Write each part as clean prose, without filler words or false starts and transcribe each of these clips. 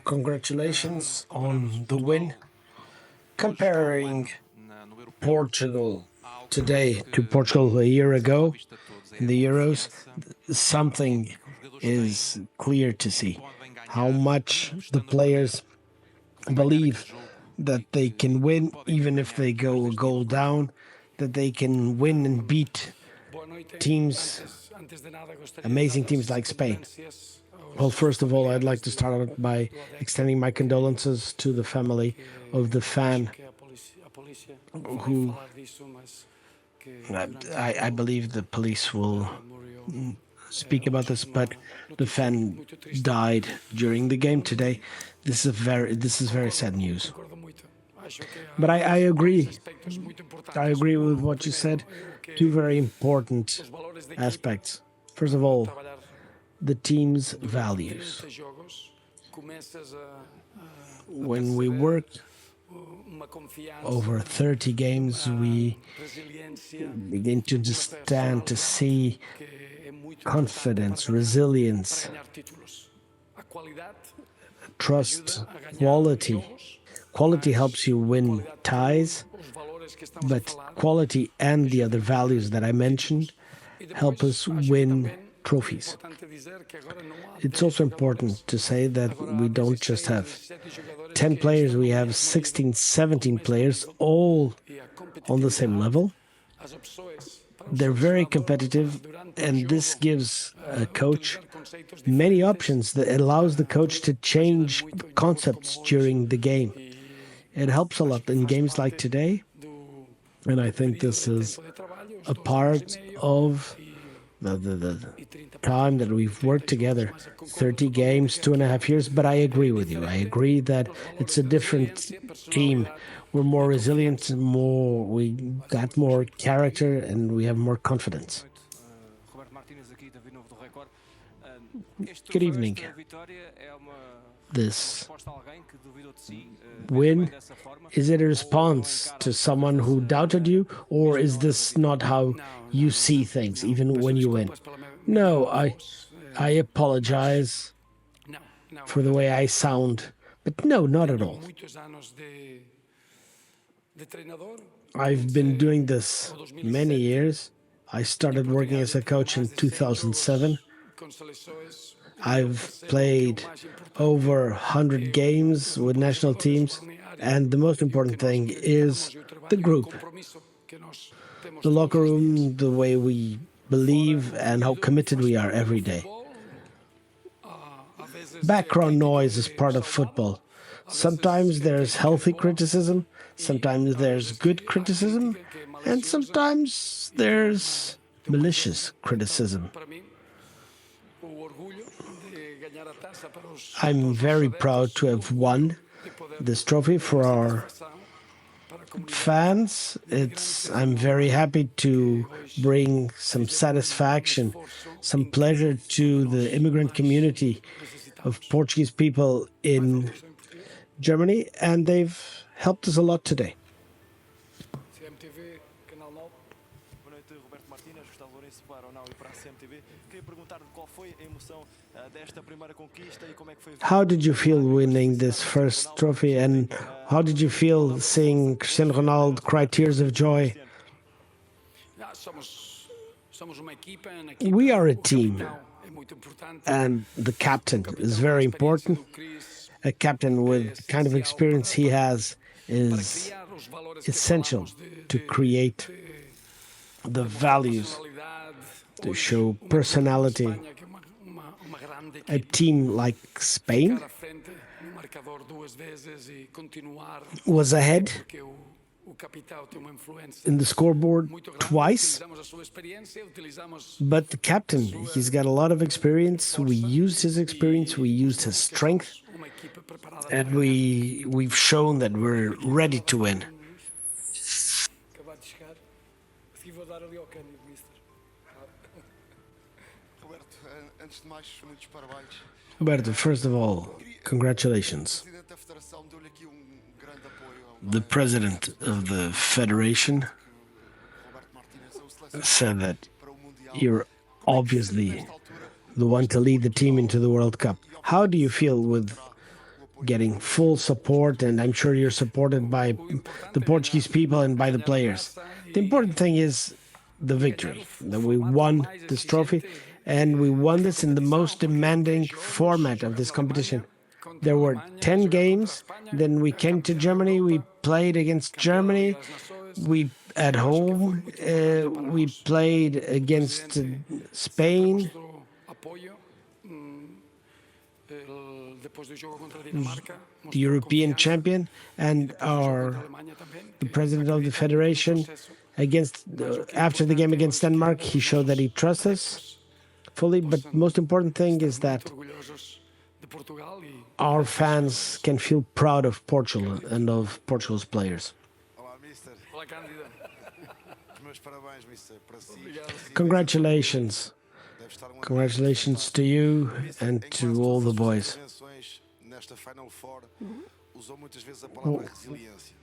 Congratulations on the win. Comparing Portugal today to Portugal a year ago in the Euros, something is clear to see. How much the players believe that they can win even if they go a goal down, that they can win and beat teams, amazing teams like Spain. Well, first of all, I'd like to start out by extending my condolences to the family of the fan who I believe the police will speak about this, but the fan died during the game today. This is very sad news. But I agree. I agree with what you said. Two very important aspects. First of all, the team's values. When we work over 30 games, we begin to understand, to see confidence, resilience, trust, quality. Quality helps you win ties, but quality and the other values that I mentioned help us win trophies. It's also important to say that we don't just have 10 players, we have 16, 17 players, all on the same level. They're very competitive, and this gives a coach many options that allows the coach to change concepts during the game. It helps a lot in games like today, and I think this is a part of the time that we've worked together, 30 games, 2.5 years, but I agree with you. I agree that it's a different team. We're more resilient, we got more character, and we have more confidence. Good evening. This win, is it a response to someone who doubted you, or is this not how you see things, even when you win? No, I apologize for the way I sound, but no, not at all. I've been doing this many years. I started working as a coach in 2007. I've played over 100 games with national teams, and the most important thing is the group, the locker room, the way we believe, and how committed we are every day. Background noise is part of football. Sometimes there's healthy criticism, sometimes there's good criticism, and sometimes there's malicious criticism. I'm very proud to have won this trophy for our fans. I'm very happy to bring some satisfaction, some pleasure to the immigrant community of Portuguese people in Germany, and they've helped us a lot today. How did you feel winning this first trophy, and how did you feel seeing Cristiano Ronaldo cry tears of joy? We are a team, and the captain is very important. A captain with the kind of experience he has is essential to create the values, to show personality. A team like Spain was ahead in the scoreboard twice, but the captain, he's got a lot of experience. We used his experience, we used his strength, and we've shown that we're ready to win. Roberto, first of all, congratulations. The president of the federation said that you're obviously the one to lead the team into the World Cup. How do you feel with getting full support, and I'm sure you're supported by the Portuguese people and by the players. The important thing is the victory, that we won this trophy, and we won this in the most demanding format of this competition. There were 10 games, then we came to Germany, we played against Germany, we at home, we played against Spain, the European champion, and the president of the federation. After the game against Denmark, he showed that he trusts us fully. But most important thing is that our fans can feel proud of Portugal and of Portugal's players. Congratulations. Congratulations to you and to all the boys.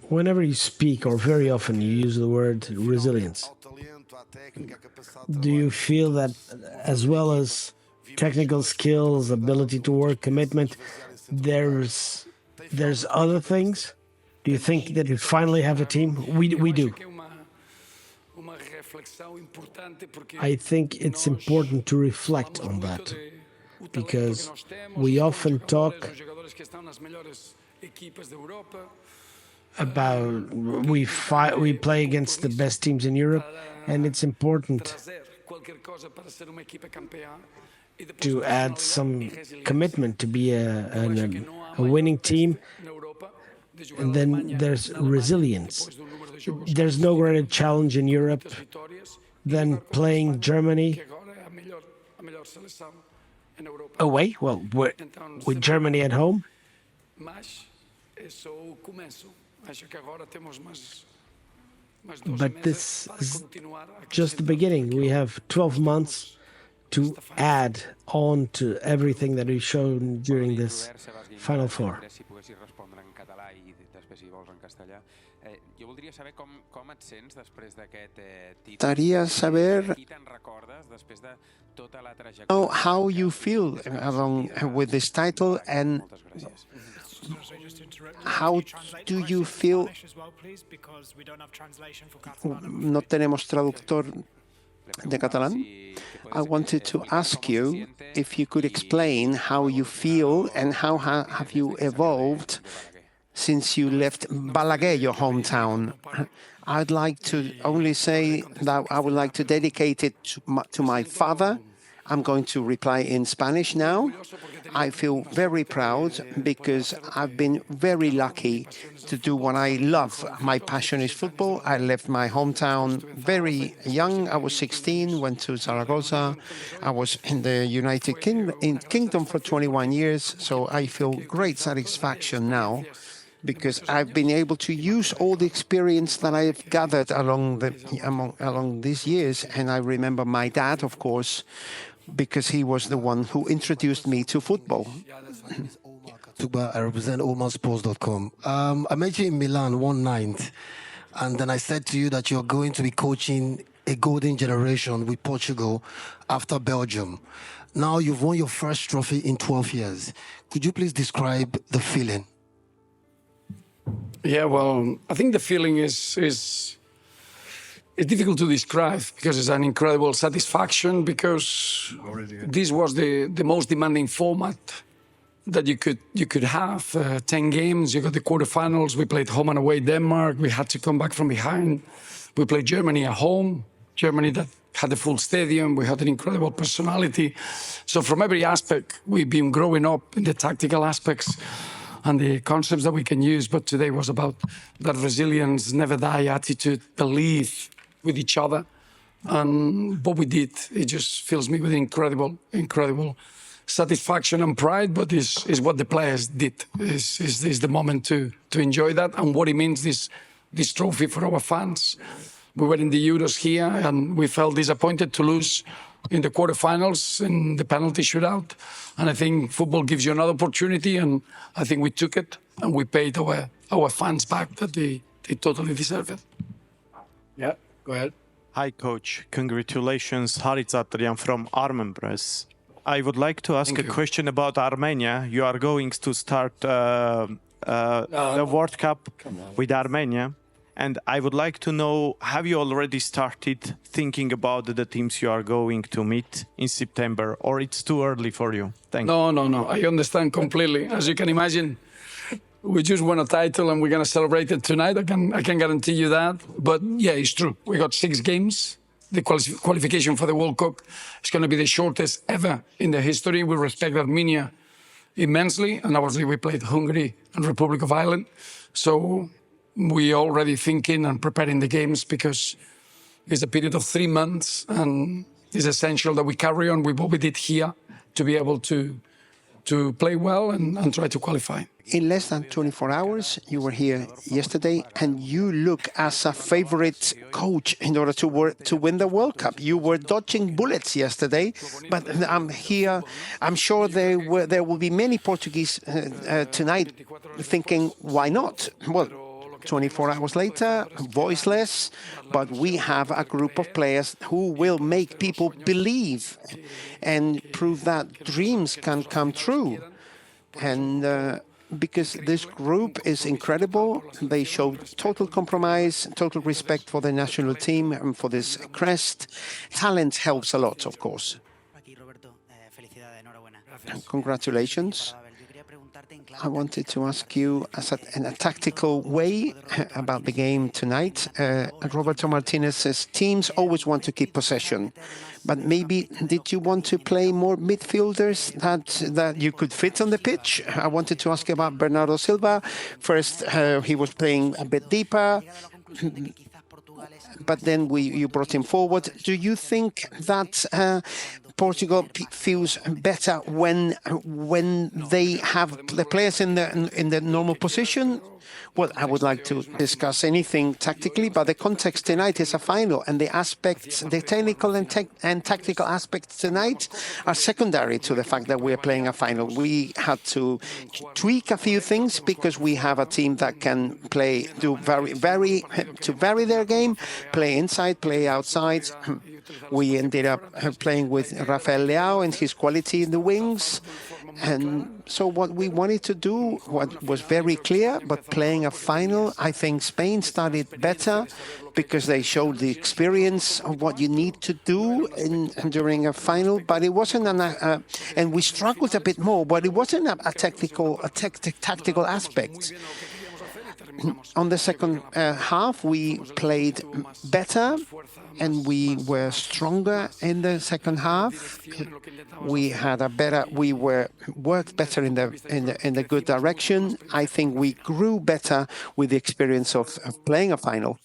Whenever you speak, or very often, you use the word resilience. Do you feel that as well as technical skills, ability to work, commitment, there's other things? Do you think that you finally have a team? We do. I think it's important to reflect on that, because we often talk about we play against the best teams in Europe, and it's important to add some commitment to be a winning team. And then there's resilience. There's no greater challenge in Europe than playing Germany away. Well, with Germany at home. But this is just the beginning. We have 12 months to add on to everything that we've shown during this Final Four. Gustaría saber how you feel along with this title, and how do you feel. No tenemos traductor de catalán. I wanted to ask you if you could explain how you feel and how have you evolved since you left Balaguer, your hometown. I'd like to only say that I would like to dedicate it to my father. I'm going to reply in Spanish now. I feel very proud because I've been very lucky to do what I love. My passion is football. I left my hometown very young. I was 16, went to Zaragoza. I was in the United Kingdom for 21 years. So I feel great satisfaction now, because I've been able to use all the experience that I've gathered along these years. And I remember my dad, of course, because he was the one who introduced me to football. I represent omansports.com. I met you in Milan one night, and then I said to you that you're going to be coaching a golden generation with Portugal after Belgium. Now you've won your first trophy in 12 years. Could you please describe the feeling? Yeah, well, I think the feeling is difficult to describe, because it's an incredible satisfaction, because this was the most demanding format that you could have. 10 games, you got the quarterfinals, we played home and away Denmark, we had to come back from behind. We played Germany at home, Germany that had a full stadium, we had an incredible personality. So from every aspect, we've been growing up in the tactical aspects and the concepts that we can use, but today was about that resilience, never die attitude, belief with each other. And what we did, it just fills me with incredible satisfaction and pride, but is what the players did. Is the moment to enjoy that, and what it means, this trophy for our fans. We were in the Euros here, and we felt disappointed to lose in the quarterfinals in the penalty shootout. And I think football gives you another opportunity, and I think we took it, and we paid our fans back that they totally deserve it. Yeah, go ahead. Hi, Coach. Congratulations, Harit Zatrian from Armen Press. I would like to ask Thank a you. question about Armenia. You are going to start the World Cup with Armenia. And I would like to know, have you already started thinking about the teams you are going to meet in September, or it's too early for you? Thank you. No. I understand completely. As you can imagine, we just won a title and we're going to celebrate it tonight. I can guarantee you that. But yeah, it's true. We got 6 games. The qualification for the World Cup is going to be the shortest ever in the history. We respect Armenia immensely. And obviously we played Hungary and Republic of Ireland. So we already thinking and preparing the games because it's a period of 3 months and it's essential that we carry on with what we did here to be able to play well and try to qualify. In less than 24 hours, you were here yesterday, and you look as a favorite coach in order to win the World Cup. You were dodging bullets yesterday, but I'm here. I'm sure there will be many Portuguese tonight thinking, why not? Well, 24 hours later, voiceless, but we have a group of players who will make people believe and prove that dreams can come true. And because this group is incredible, they show total compromise, total respect for the national team and for this crest. Talent helps a lot, of course. Congratulations. I wanted to ask you, in a tactical way, about the game tonight. Roberto Martinez's teams always want to keep possession, but maybe did you want to play more midfielders that you could fit on the pitch? I wanted to ask you about Bernardo Silva. First, he was playing a bit deeper, but then you brought him forward. Do you think that Portugal feels better when they have the players in the normal position? Well, I would like to discuss anything tactically, but the context tonight is a final, and the aspects, the technical and tactical aspects tonight are secondary to the fact that we're playing a final. We had to tweak a few things because we have a team that can vary their game, play inside, play outside. We ended up playing with Rafael Leao and his quality in the wings. And so what we wanted to do was very clear, but playing a final, I think Spain started better because they showed the experience of what you need to do during a final. But it wasn't and we struggled a bit more, but it wasn't a tactical aspect. On the second half, we played better and we were stronger in the second half. We worked better in the good direction. I think we grew better with the experience of playing a final.